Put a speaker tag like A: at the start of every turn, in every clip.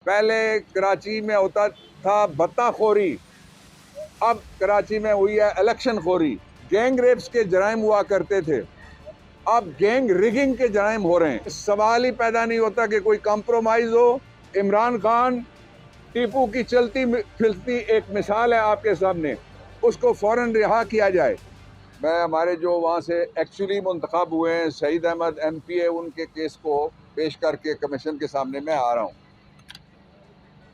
A: पहले कराची में होता था बत्ताखोरी, अब कराची में हुई है इलेक्शन खोरी। गैंग रेप्स के जराइम हुआ करते थे, अब गैंग रिगिंग के जराइम हो रहे हैं। सवाल ही पैदा नहीं होता कि कोई कॉम्प्रोमाइज हो। इमरान खान टीपू की चलती फिरती एक मिसाल है आपके सामने, उसको फौरन रिहा किया जाए। मैं हमारे जो वहाँ से एक्चुअली मुंतखब हुए हैं सईद अहमद MP है, उनके केस को पेश करके कमीशन के सामने मैं आ रहा हूँ।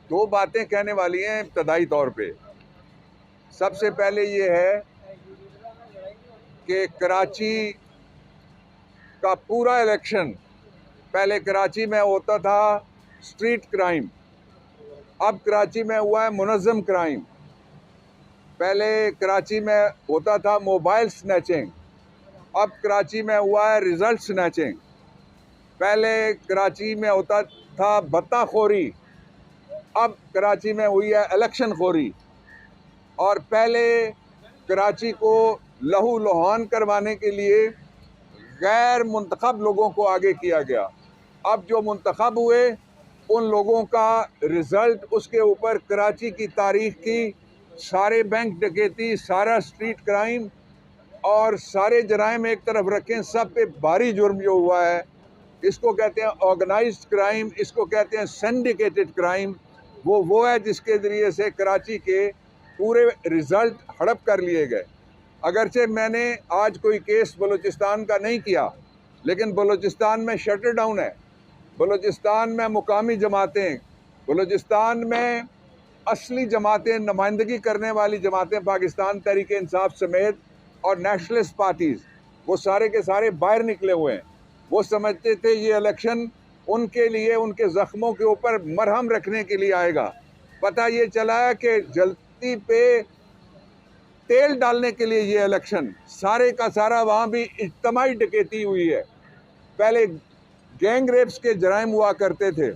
A: दो बातें कहने वाली हैं इब्तदाई तौर पे। सबसे पहले ये है कि कराची का पूरा इलेक्शन, पहले कराची में होता था स्ट्रीट क्राइम, अब कराची में हुआ है मुनज़्ज़म क्राइम। पहले कराची में होता था मोबाइल स्नैचिंग, अब कराची में हुआ है रिजल्ट स्नैचिंग। पहले कराची में होता था बत्ताखोरी, अब कराची में हुई है इलेक्शन खोरी। और पहले कराची को लहू लुहान करवाने के लिए गैर मुंतखब लोगों को आगे किया गया। अब जो मुंतखब हुए उन लोगों का रिजल्ट, उसके ऊपर कराची की तारीख की सारे बैंक डकैती, सारा स्ट्रीट क्राइम और सारे जराइम एक तरफ रखें, सब पे भारी जुर्म जो हुआ है, इसको कहते हैं ऑर्गेनाइज्ड क्राइम, इसको कहते हैं सिंडिकेटेड क्राइम। वो है जिसके ज़रिए से कराची के पूरे रिजल्ट हड़प कर लिए गए। अगरचे मैंने आज कोई केस बलूचिस्तान का नहीं किया, लेकिन बलूचिस्तान में शटर डाउन है, बलूचिस्तान में मुकामी जमातें, बलूचिस्तान में असली जमातें, नुमाइंदगी करने वाली जमातें, पाकिस्तान तहरीक इंसाफ समेत और नेशनलिस्ट पार्टीज़, वो सारे के सारे बाहर निकले हुए हैं। वो समझते थे ये इलेक्शन उनके लिए, उनके ज़ख्मों के ऊपर मरहम रखने के लिए आएगा। पता ये चला है कि जलती पे तेल डालने के लिए ये इलेक्शन, सारे का सारा वहाँ भी इज्तिमाई डकैती हुई है। पहले गैंग रेप्स के जराइम हुआ करते थे,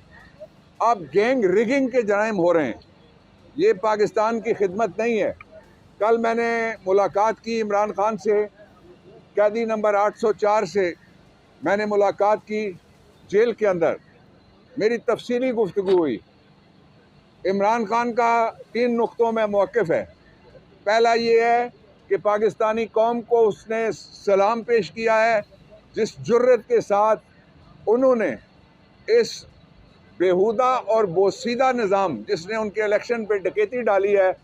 A: अब गैंग रिगिंग के जराइम हो रहे हैं। ये पाकिस्तान की खिदमत नहीं है। कल मैंने मुलाकात की इमरान खान से, कैदी नंबर 804 से मैंने मुलाकात की जेल के अंदर, मेरी तफसीली गुफ्तगू हुई। इमरान खान का 3 नुक्तों में मौक़िफ़ है। पहला ये है कि पाकिस्तानी कौम को उसने सलाम पेश किया है, जिस जुर्रत के साथ उन्होंने इस बेहुदा और बोसीदा निज़ाम जिसने उनके इलेक्शन पे डकैती डाली है,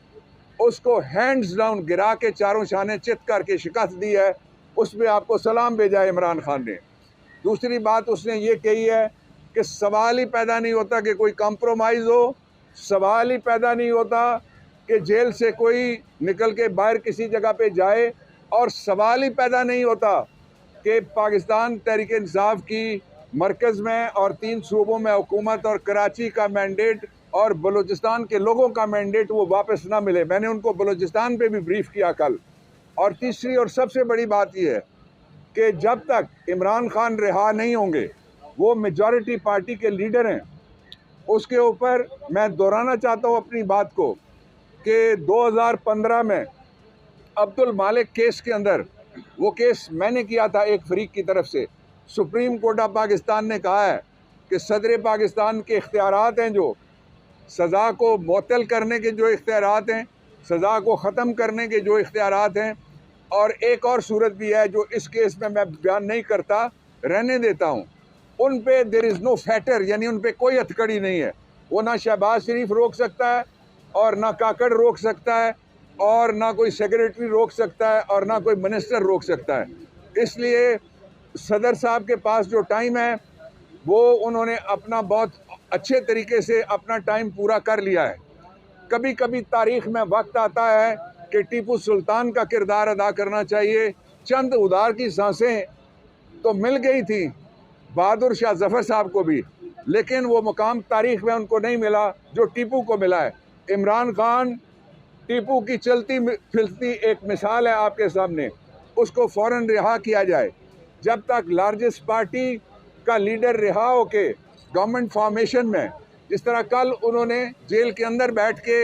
A: उसको हैंड्स डाउन गिरा के चारों शाने चित करके शिकस्त दी है, उसमें आपको सलाम भेजा है इमरान खान ने। दूसरी बात उसने ये कही है कि सवाल ही पैदा नहीं होता कि कोई कॉम्प्रोमाइज़ हो, सवाल ही पैदा नहीं होता कि जेल से कोई निकल के बाहर किसी जगह पे जाए, और सवाल ही पैदा नहीं होता कि पाकिस्तान तहरीक इंसाफ की मरकज़ में और 3 सूबों में हुकूमत और कराची का मैंडेट और बलूचिस्तान के लोगों का मैंडेट वो वापस ना मिले। मैंने उनको बलूचिस्तान पे भी ब्रीफ किया कल। और तीसरी और सबसे बड़ी बात यह है कि जब तक इमरान खान रिहा नहीं होंगे, वो मेजॉरिटी पार्टी के लीडर हैं। उसके ऊपर मैं दोहराना चाहता हूँ अपनी बात को कि 2015 में अब्दुल मालिक केस के अंदर, वो केस मैंने किया था एक फरीक की तरफ से, सुप्रीम कोर्ट ऑफ पाकिस्तान ने कहा है कि सदर पाकिस्तान के इख्तियारात हैं, जो सज़ा को मुअत्तल करने के जो इख्तियारात हैं, सज़ा को ख़त्म करने के जो इख्तियारात हैं, और एक और सूरत भी है जो इस केस में मैं बयान नहीं करता, रहने देता हूँ, उन पे देयर इज़ नो फैटर, यानी उन पे कोई हथकड़ी नहीं है। वो ना शहबाज शरीफ रोक सकता है, और ना काकड़ रोक सकता है, और ना कोई सेक्रेटरी रोक सकता है, और ना कोई मिनिस्टर रोक सकता है। इसलिए सदर साहब के पास जो टाइम है, वो उन्होंने अपना बहुत अच्छे तरीके से अपना टाइम पूरा कर लिया है। कभी कभी तारीख़ में वक्त आता है कि टीपू सुल्तान का किरदार अदा करना चाहिए। चंद उधार की सांसें तो मिल गई थी बहादुर शाह जफ़र साहब को भी, लेकिन वो मुकाम तारीख़ में उनको नहीं मिला जो टीपू को मिला है। इमरान खान टीपू की चलती फिरती एक मिसाल है आपके सामने, उसको फ़ौरन रिहा किया जाए। जब तक लार्जेस्ट पार्टी का लीडर रिहा होके गवर्नमेंट फॉर्मेशन में, जिस तरह कल उन्होंने जेल के अंदर बैठ के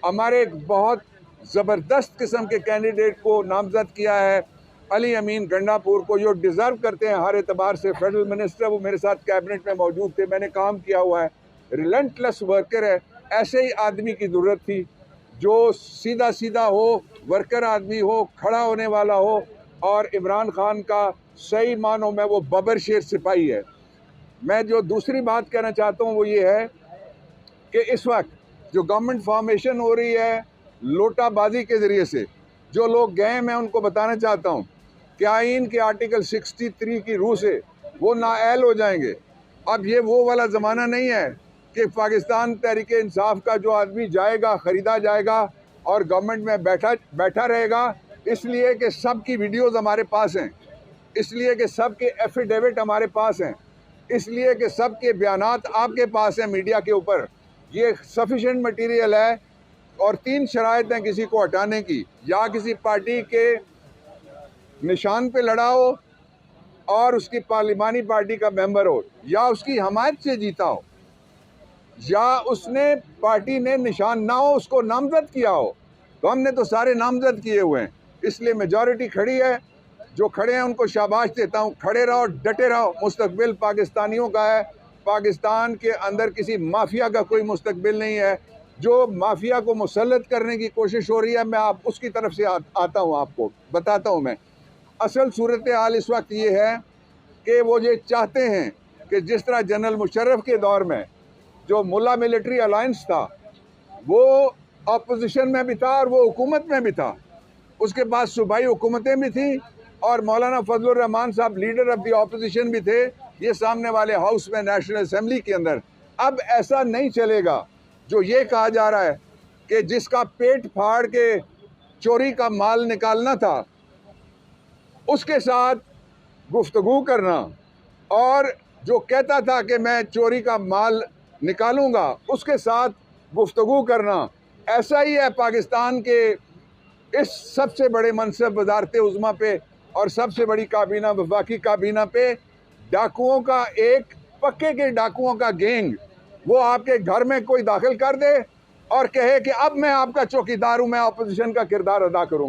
A: हमारे एक बहुत ज़बरदस्त किस्म के कैंडिडेट को नामज़द किया है, अली अमीन गंडापुर को, जो डिज़र्व करते हैं हर एतबार से, फेडरल मिनिस्टर, वो मेरे साथ कैबिनेट में मौजूद थे, मैंने काम किया हुआ है। रिलेंटलेस वर्कर है, ऐसे ही आदमी की ज़रूरत थी जो सीधा सीधा हो, वर्कर आदमी हो, खड़ा होने वाला हो। और इमरान खान का सही मानों में वो बबर शेर सिपाही है। मैं जो दूसरी बात कहना चाहता हूँ वो ये है कि इस वक्त जो गवर्नमेंट फॉर्मेशन हो रही है लोटाबाजी के ज़रिए से, जो लोग गए, मैं उनको बताना चाहता हूँ कि आइन के आर्टिकल 63 की रूह से वो नाअहल हो जाएंगे। अब ये वो वाला ज़माना नहीं है कि पाकिस्तान तहरीक इंसाफ का जो आदमी जाएगा, ख़रीदा जाएगा और गवर्नमेंट में बैठा रहेगा, इसलिए कि सब की वीडियोज़ हमारे पास हैं, इसलिए कि सब के एफिडेविट हमारे पास हैं, इसलिए कि सब के बयानात आपके पास हैं मीडिया के ऊपर। ये सफिशेंट मटेरियल है। और 3 शराइत हैं किसी को हटाने की, या किसी पार्टी के निशान पे लड़ा हो और उसकी पार्लिमानी पार्टी का मेंबर हो, या उसकी हमायत से जीता हो, या उसने पार्टी ने निशान ना हो उसको नामजद किया हो। तो हमने तो सारे नामजद किए हुए हैं, इसलिए मेजॉरिटी खड़ी है। जो खड़े हैं उनको शाबाश देता हूँ, खड़े रहो, डटे रहो। मुस्तकबिल पाकिस्तानियों का है, पाकिस्तान के अंदर किसी माफिया का कोई मुस्तकबिल नहीं है। जो माफिया को मुसल्लत करने की कोशिश हो रही है, मैं आप उसकी तरफ से आता हूँ, आपको बताता हूँ। मैं असल सूरत हाल इस वक्त ये है कि वो ये चाहते हैं कि जिस तरह जनरल मुशर्रफ के दौर में जो मुल्ला मिलिट्री अलायंस था वो अपोजिशन में भी था और वो हुकूमत में भी था, उसके बाद सूबाई हुकूमतें भी थी और मौलाना फजलुर रहमान साहब लीडर ऑफ द अपोजिशन भी थे, ये सामने वाले हाउस में नेशनल असेंबली के अंदर। अब ऐसा नहीं चलेगा। जो ये कहा जा रहा है कि जिसका पेट फाड़ के चोरी का माल निकालना था उसके साथ गुफ्तगू करना, और जो कहता था कि मैं चोरी का माल निकालूंगा उसके साथ गुफ्तगू करना, ऐसा ही है पाकिस्तान के इस सबसे बड़े मनसब वज़ारत उज़्मा पे और सबसे बड़ी काबीना, वफाकी काबीना पे डाकुओं का एक पक्के के डाकुओं का गैंग, वो आपके घर में कोई दाखिल कर दे और कहे कि अब मैं आपका चौकीदार हूँ, मैं अपोजिशन का किरदार अदा करूँ।